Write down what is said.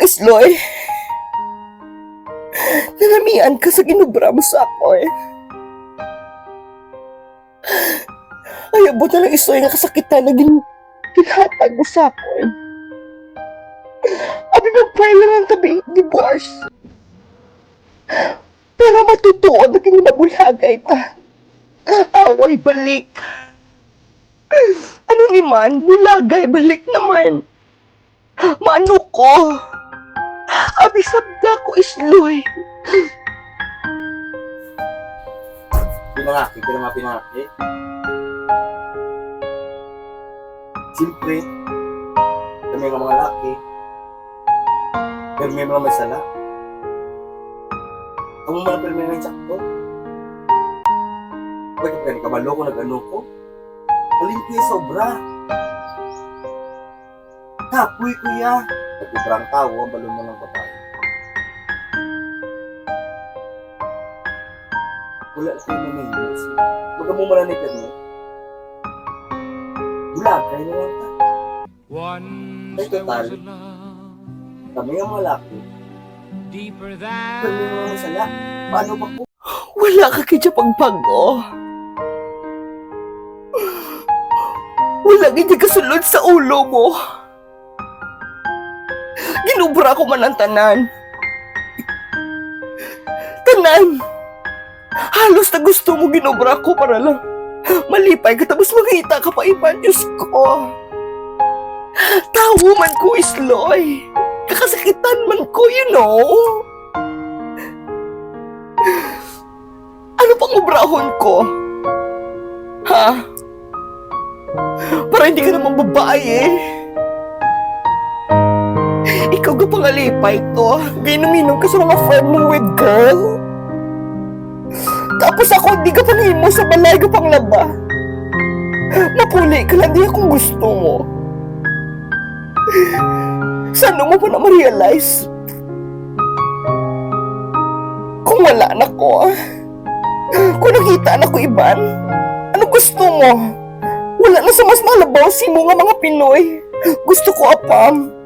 Isloy. Nanamian ka sa ginubra mo sa ako eh. Ay, abot na lang Isloy nga kasakitan na ginhatag mo sa ako eh. Abi mag-file lang ang tabi, divorce. Pero matutuon na kinabulagay ta. Away balik. Ano ni man, bulagay balik naman. Mano ko. Abi sabda ko Isloy. Pinangaki, pero mga pinangaki. Siyempre, kami nga mga laki. Pero may mga masala. Ang mga pero may sakto. Bakit ka ni kabalo ko nag-ano ko? Malimpi sobra. Kapoy kuya. Nagkibrang tao ang balon mo ng babae. Wala na kayo nangyayos. Huwag mo malanikan mo. Bulagay na lang ta. Ay total. Kami ang malaki. Kami mga masala. Paano ba po? Wala ka kaya pagbago. Wala kaya kasulod sa ulo mo. Ginubra ko man ang tanan. Tanan! Halos na gusto mo ginubra ko para lang malipay ka tapos makita ka pa iba. Diyos ko. Tawo man ko Isloy. Kakasakitan man ko, you know. Ano pang ubrahon ko? Ha? Para hindi ka naman babae eh. Ikaw ka pangalipay to. Ginuminom ka sa mga friend mong with girl. Tapos ako, di ka panahimo sa balay ka pang laba. Mapuli ka lang, di akong gusto mo. Sana mo pa na ma-realize? Kung wala na ko, kung nakita na ko iban, ano gusto mo? Wala na sa mas malabaw si mo nga mga Pinoy. Gusto ko apam.